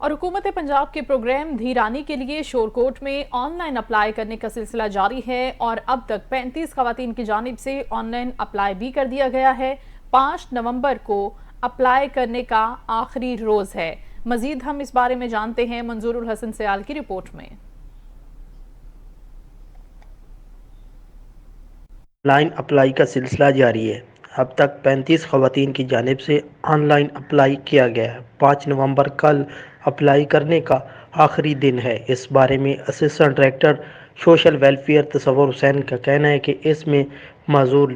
اور حکومت پنجاب کے پروگرام دھیرانی کے لیے شورکوٹ میں آن لائن اپلائی کرنے کا سلسلہ جاری ہے اور اب تک 35 خواتین کی جانب سے آن لائن اپلائی بھی کر دیا گیا ہے۔ 5 نومبر کو اپلائی کرنے کا آخری روز ہے۔ مزید ہم اس بارے میں جانتے ہیں منظور الحسن سیال کی رپورٹ میں۔ لائن اپلائی کا سلسلہ جاری ہے۔ اب تک 35 خواتین کی جانب سے آن لائن اپلائی کیا گیا ہے۔ 5 نومبر کل اپلائی کرنے کا آخری دن ہے۔ اس بارے میں اسسٹنٹ ڈائریکٹر سوشل ویلفیئر تصور حسین کا کہنا ہے کہ اس میں معذور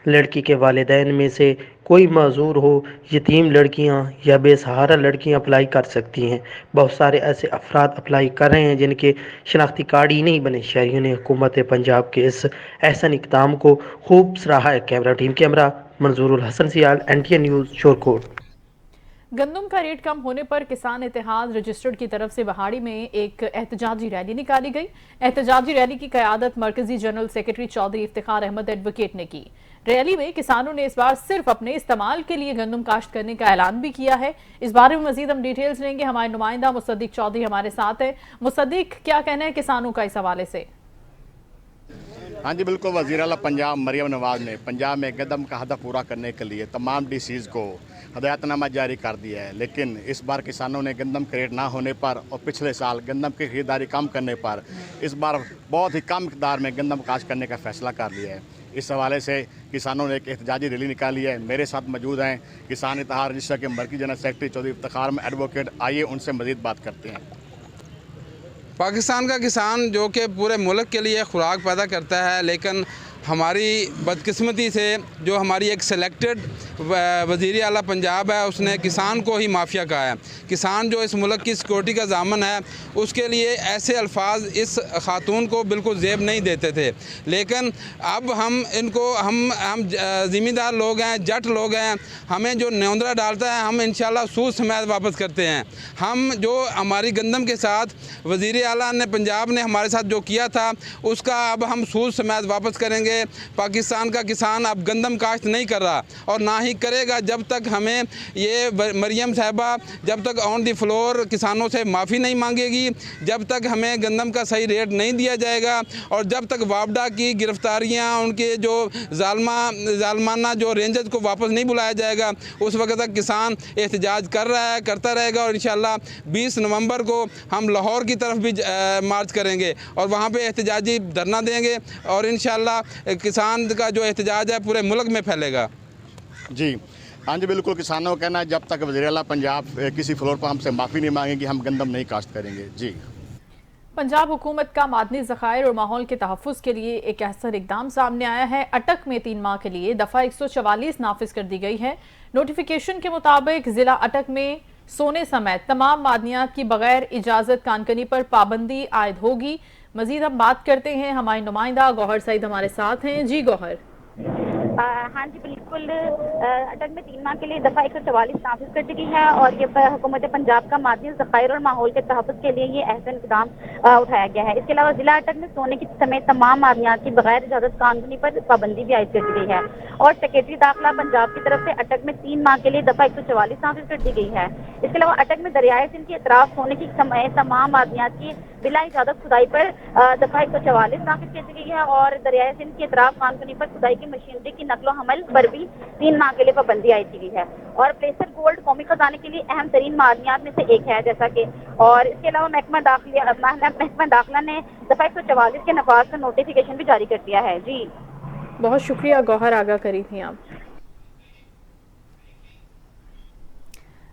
لڑکی کے والدین میں سے کوئی معذور ہو، یتیم لڑکیاں یا بے سہارا لڑکیاں اپلائی کر سکتی ہیں۔ بہت سارے ایسے افراد اپلائی کر رہے ہیں جن کے شناختی کارڈ ہی نہیں بنے۔ شہریوں نے حکومت پنجاب کے اس احسن اقدام کو خوب سراہا ہے۔ کیمرہ منظور الحسن سیال، NTN نیوز، شورکوٹ۔ گندم کا ریٹ کم ہونے پر کسان اتحاد رجسٹرڈ کی طرف سے بہاڑی میں ایک احتجاجی ریلی نکالی گئی۔ احتجاجی ریلی کی قیادت مرکزی general secretary Chaudhry Iftikhar Ahmed advocate نے کی۔ ریلی میں کسانوں نے اس بار صرف اپنے استعمال کے لیے گندم کاشت کرنے کا اعلان بھی کیا ہے۔ اس بارے میں مزید ہم ڈیٹیلز لیں گے، ہمارے نمائندہ مصدق چودھری ہمارے ساتھ ہے۔ مصدق، کیا کہنا ہے کسانوں کا اس حوالے سے؟ ہاں جی بالکل، وزیر اعلیٰ پنجاب مریم نواز نے پنجاب میں گندم کا ہدف پورا کرنے کے لیے تمام DCs کو ہدایت نامہ جاری کر دیا ہے، لیکن اس بار کسانوں نے گندم کے ریٹ نہ ہونے پر اور پچھلے سال گندم کی خریداری کم کرنے پر اس بار بہت ہی کم مقدار میں گندم کاشت کرنے کا فیصلہ کر لیا ہے۔ اس حوالے سے کسانوں نے ایک احتجاجی ریلی نکالی ہے۔ میرے ساتھ موجود ہیں کسان اتحاد رجسٹر کے مرکزی general secretary Chaudhry Iftikhar Ahmed advocate, آئیے ان سے مزید بات کرتے ہیں۔ پاکستان کا کسان جو کہ پورے ملک کے لیے خوراک پیدا کرتا ہے، لیکن ہماری بدقسمتی سے جو ہماری ایک سلیکٹڈ وزیر اعلیٰ پنجاب ہے، اس نے کسان کو ہی مافیا کہا ہے۔ کسان جو اس ملک کی سیکورٹی کا ضامن ہے، اس کے لیے ایسے الفاظ اس خاتون کو بالکل زیب نہیں دیتے تھے، لیکن اب ہم ان کو ہم ذمہ لوگ ہیں، جٹ لوگ ہیں، ہمیں جو نیوندرا ڈالتا ہے ہم انشاءاللہ سود سمیت واپس کرتے ہیں۔ ہم جو ہماری گندم کے ساتھ وزیر اعلیٰ نے پنجاب نے ہمارے ساتھ جو کیا تھا، اس کا اب ہم سود سمیت واپس کریں گے۔ پاکستان کا کسان اب گندم کاشت نہیں کر رہا اور نہ ہی کرے گا جب تک ہمیں یہ مریم صاحبہ جب تک آن دی فلور کسانوں سے معافی نہیں مانگے گی، جب تک ہمیں گندم کا صحیح ریٹ نہیں دیا جائے گا، اور جب تک وابڈا کی گرفتاریاں، ان کے جو ظالمانہ جو رینجز کو واپس نہیں بلایا جائے گا، اس وقت تک کسان احتجاج کر رہا ہے، کرتا رہے گا۔ اور انشاءاللہ 20 نومبر کو ہم لاہور کی طرف بھی مارچ کریں گے اور وہاں پہ احتجاجی دھرنا دیں گے، اور انشاءاللہ کسان کا جو احتجاج ہے پورے ملک میں پھیلے گا۔ جی ہاں جی بالکل، کسانوں کا کہنا ہے جب تک وزیر اعلیٰ پنجاب کسی فلور پر ہم سے معافی نہیں مانگیں گے، ہم گندم نہیں کاشت کریں گے۔ جی پنجاب حکومت کا معدنی ذخائر اور ماحول کے تحفظ کے لیے ایک احسن اقدام سامنے آیا ہے۔ اٹک میں 3 ماہ کے لیے دفعہ 144 نافذ کر دی گئی ہے۔ نوٹیفیکیشن کے مطابق ضلع اٹک میں سونے سمیت تمام معدنیات کی بغیر اجازت کانکنی پر پابندی عائد ہوگی۔ مزید ہم بات کرتے ہیں، ہماری نمائندہ گوہر سعید ہمارے ساتھ ہیں۔ جی گوہر۔ ہاں جی بالکل، اٹک میں 3 ماہ کے لیے دفعہ 144 نافذ کر دی گئی ہے، اور یہ حکومت پنجاب کا معدنی ذخائر اور ماحول کے تحفظ کے لیے یہ احسن اقدام اٹھایا گیا ہے۔ اس کے علاوہ ضلع اٹک میں سونے کی سمیت تمام معدنیات کی بغیر اجازت کانکنی پر پابندی بھی عائد کر دی گئی ہے، اور سیکرٹری داخلہ پنجاب کی طرف سے اٹک میں 3 ماہ کے لیے دفعہ 144 نافذ کر دی گئی ہے۔ اس کے علاوہ اٹک میں دریائے سندھ کے اطراف سونے کی سمیت تمام معدنیات کی بلا اجازت کھدائی پر دفعہ 144 نافذ کر دی گئی ہے، اور دریائے سندھ کے اطراف کانکنی پر کھدائی کی مشینری کی نقل و حمل پر بھی 3 ماہ کے لیے پابندی عائد کی گئی ہے۔ اور پلیسر گولڈ قومی خزانے کے لیے اہم ترین معدنیات میں سے ایک ہے، جیسا کہ اور اس کے علاوہ محکمہ داخلہ نے دفعہ 144 کے نفاذ کا نوٹیفیکیشن بھی جاری کر دیا ہے۔ جی بہت شکریہ گوہر، آگاہ کری تھی آپ۔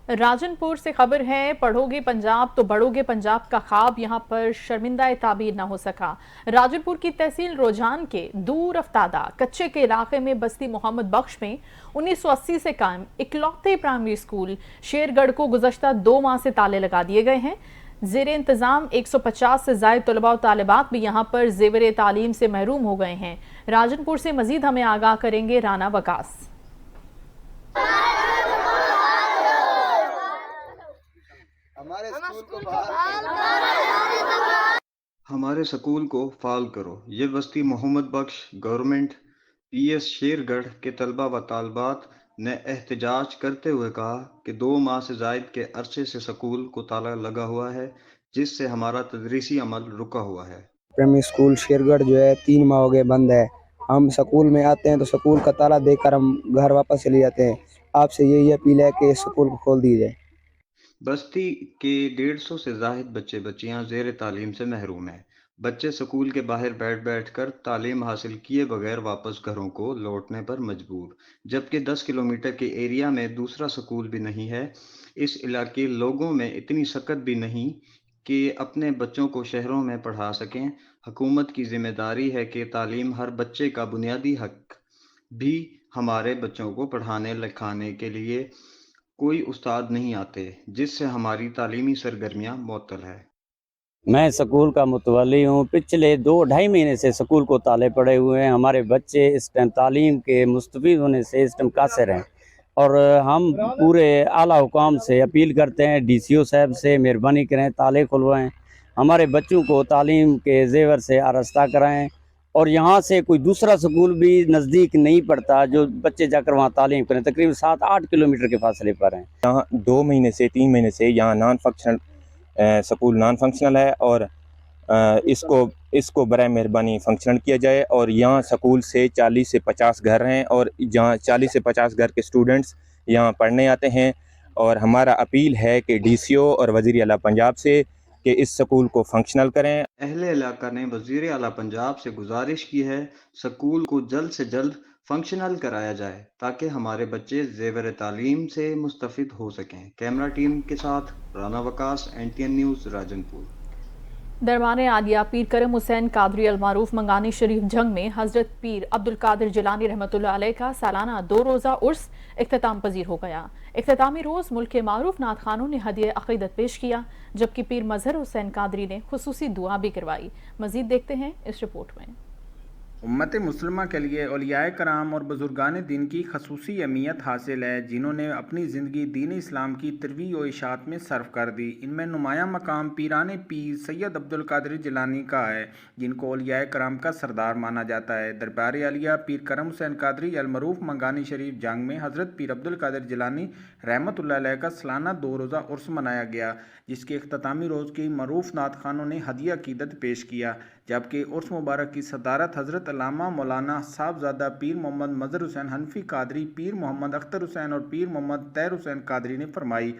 راجن پور سے خبر ہے، پڑھو گے پنجاب تو بڑھو گے پنجاب کا خواب یہاں پر شرمندہ تعبیر نہ ہو سکا۔ راجن پور کی تحصیل روجان کے دور افتادہ کچے کے علاقے میں بستی محمد بخش میں 1980 سے قائم اکلوتے پرائمری اسکول شیر گڑھ کو گزشتہ 2 ماہ سے تالے لگا دیے گئے ہیں۔ زیر انتظام 150 سے زائد طلباء و طالبات بھی یہاں پر زیور تعلیم سے محروم ہو گئے ہیں۔ راجن پور سے مزید ہمیں آگاہ کریں گے رانا وکاس۔ ہمارے سکول کو فعال کرو۔ یہ بستی محمد بخش گورنمنٹ PS شیر گڑھ کے طلبہ و طالبات نے احتجاج کرتے ہوئے کہا کہ 2 ماہ سے زائد کے عرصے سے سکول کو تالا لگا ہوا ہے، جس سے ہمارا تدریسی عمل رکا ہوا ہے۔ پرائمری اسکول شیرگڑھ جو ہے 3 ماہ ہو گئے بند ہے۔ ہم سکول میں آتے ہیں تو سکول کا تالا دیکھ کر ہم گھر واپس چلے جاتے ہیں۔ آپ سے یہی اپیل ہے کہ سکول کو کھول دی جائے۔ بستی کے 150 سے زائد بچے بچیاں زیر تعلیم سے محروم ہیں۔ بچے سکول کے باہر بیٹھ کر تعلیم حاصل کیے بغیر واپس گھروں کو لوٹنے پر مجبور، جبکہ 10 کلومیٹر کے ایریا میں دوسرا سکول بھی نہیں ہے۔ اس علاقے لوگوں میں اتنی سکت بھی نہیں کہ اپنے بچوں کو شہروں میں پڑھا سکیں۔ حکومت کی ذمہ داری ہے کہ تعلیم ہر بچے کا بنیادی حق بھی۔ ہمارے بچوں کو پڑھانے لکھانے کے لیے کوئی استاد نہیں آتے، جس سے ہماری تعلیمی سرگرمیاں معطل ہے۔ میں سکول کا متولی ہوں۔ پچھلے 2-2.5 مہینے سے سکول کو تالے پڑے ہوئے ہیں۔ ہمارے بچے اس ٹائم تعلیم کے مستفید ہونے سے اس ٹائم قاصر ہیں، اور ہم پورے اعلیٰ حکام سے اپیل کرتے ہیں، ڈی سی او صاحب سے مہربانی کریں، تالے کھلوائیں، ہمارے بچوں کو تعلیم کے زیور سے آراستہ کرائیں، اور یہاں سے کوئی دوسرا سکول بھی نزدیک نہیں پڑتا جو بچے جا کر وہاں تعلیم کریں۔ تقریباً 7-8 کلومیٹر کے فاصلے پر ہیں۔ یہاں 2 مہینے سے 3 مہینے سے یہاں سکول نان فنکشنل ہے، اور اس کو برائے مہربانی فنکشنل کیا جائے، اور یہاں سکول سے 40 سے 50 گھر ہیں، اور جہاں 40 سے 50 گھر کے اسٹوڈنٹس یہاں پڑھنے آتے ہیں، اور ہمارا اپیل ہے کہ ڈی سی او اور وزیر اعلیٰ پنجاب سے کہ اس سکول کو فنکشنل کریں۔ اہل علاقہ نے وزیر اعلیٰ پنجاب سے گزارش کی ہے سکول کو جلد سے جلد فنکشنل کرایا جائے تاکہ ہمارے بچے زیور تعلیم سے مستفید ہو سکیں۔ کیمرہ ٹیم کے ساتھ رانا وکاس، NTN نیوز، راجن پور۔ دربار عالیہ پیر کرم حسین قادری المعروف منگانی شریف جنگ میں حضرت پیر عبدالقادر جیلانی رحمۃ اللہ علیہ کا سالانہ 2 روزہ عرس اختتام پذیر ہو گیا۔ اختتامی روز ملک کے معروف نعت خوانوں نے ہدیہ عقیدت پیش کیا، جبکہ پیر مظہر حسین قادری نے خصوصی دعا بھی کروائی۔ مزید دیکھتے ہیں اس رپورٹ میں۔ امت مسلمہ کے لیے اولیاء کرام اور بزرگان دین کی خصوصی اہمیت حاصل ہے، جنہوں نے اپنی زندگی دین اسلام کی ترویج و اشاعت میں صرف کر دی۔ ان میں نمایاں مقام پیران پیر سید عبدالقادر جیلانی کا ہے، جن کو اولیاء کرام کا سردار مانا جاتا ہے۔ دربار عالیہ پیر کرم حسین قادری المعروف منگانی شریف جنگ میں حضرت پیر عبدالقادر جیلانی رحمۃ اللہ علیہ کا سالانہ 2 روزہ عرس منایا گیا، جس کے اختتامی روز کی معروف نعت خوانوں نے ہدیہ عقیدت پیش کیا، جبکہ عرس مبارک کی صدارت حضرت علامہ مولانا صاحبزادہ پیر محمد مظہر حسین حنفی قادری، پیر محمد اختر حسین اور پیر محمد طاہر حسین قادری نے فرمائی۔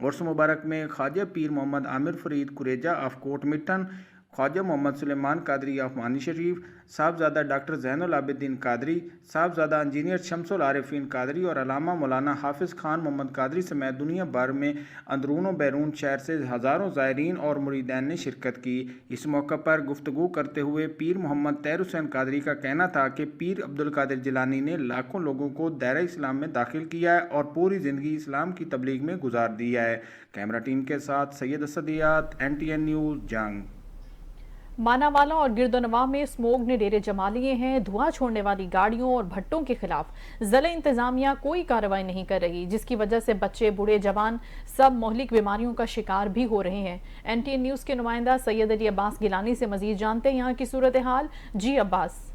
عرس مبارک میں Khwaja Pir Muhammad Amir Farid Kareja of Kot Mithan, Khwaja Muhammad Sulaiman Qadri of Mani Sharif, Sahibzada doctor Zain ul-Abidin Qadri, Sahibzada engineer Shams ul-Arifin Qadri اور علامہ مولانا حافظ خان محمد قادری سمیت دنیا بھر میں اندرون و بیرون شہر سے ہزاروں زائرین اور مریدین نے شرکت کی۔ اس موقع پر گفتگو کرتے ہوئے پیر محمد طاہر حسین قادری کا کہنا تھا کہ پیر عبدالقادر جیلانی نے لاکھوں لوگوں کو دائرہ اسلام میں داخل کیا ہے اور پوری زندگی اسلام کی تبلیغ میں گزار دیا ہے۔ کیمرہ ٹیم کے ساتھ سید اسدیات، NTN نیوز، جنگ۔ ماناوالا اور گرد و نواح میں اسموگ نے ڈیرے جما لیے ہیں۔ دھواں چھوڑنے والی گاڑیوں اور بھٹوں کے خلاف ضلع انتظامیہ کوئی کارروائی نہیں کر رہی، جس کی وجہ سے بچے، بوڑھے، جوان سب مہلک بیماریوں کا شکار بھی ہو رہے ہیں۔ NTN نیوز کے نمائندہ سید علی عباس گیلانی سے مزید جانتے ہیں یہاں کی صورتحال۔ جی عباس۔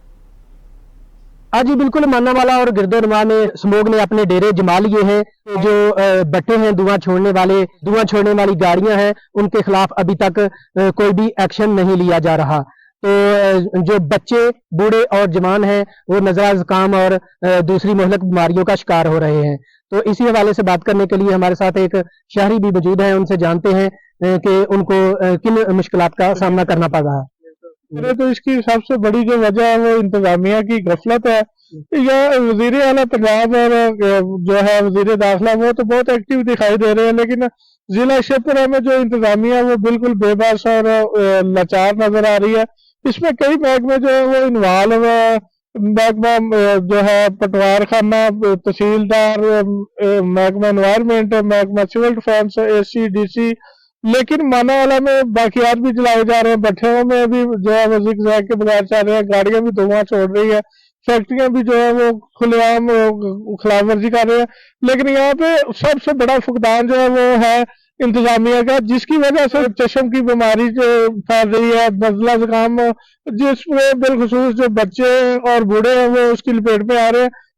ہاں جی بالکل، ماناوالا اور گرد و نواح میں اسموگ نے اپنے ڈیرے جما لیے ہیں۔ جو بٹے ہیں، دھواں چھوڑنے والی گاڑیاں ہیں، ان کے خلاف ابھی تک کوئی بھی ایکشن نہیں لیا جا رہا۔ تو جو بچے، بوڑھے اور جوان ہیں وہ نزلہ، زکام اور دوسری مہلک بیماریوں کا شکار ہو رہے ہیں۔ تو اسی حوالے سے بات کرنے کے لیے ہمارے ساتھ ایک شہری بھی موجود ہیں، ان سے جانتے ہیں کہ ان کو کن مشکلات کا سامنا کرنا پڑ رہا ہے۔ تو اس کی سب سے بڑی جو وجہ ہے وہ انتظامیہ کی غفلت ہے۔ یہ وزیر اعلیٰ پنجاب اور جو ہے وزیر داخلہ وہ تو بہت ایکٹیو دکھائی دے رہے ہیں، لیکن ضلع شیوپورہ میں جو انتظامیہ وہ بالکل بے بس اور لاچار نظر آ رہی ہے۔ اس میں کئی محکمے جو ہے وہ انوالو ہے، محکمہ جو ہے پٹوار خانہ، تحصیلدار، محکمہ انوائرمنٹ، محکمہ سول ڈیفینس، AC، DC، لیکن ماناوالا میں باقیات بھی جلائے جا رہے ہیں، بٹھوں میں بھی جو ہے وہ زگ زیگ کے بغیر چل رہے ہیں، گاڑیاں بھی دھواں چھوڑ رہی ہے، فیکٹریاں بھی جو ہے وہ کھلے عام خلاف ورزی کر رہے ہیں۔ لیکن یہاں پہ سب سے بڑا فقدان جو ہے وہ ہے انتظامیہ کا، جس کی وجہ سے چشم کی بیماری جو پھیل رہی ہے، نزلہ زکام، جس میں بالخصوص جو بچے اور بوڑھے ہیں وہ اس کی لپیٹ میں آ رہے ہیں۔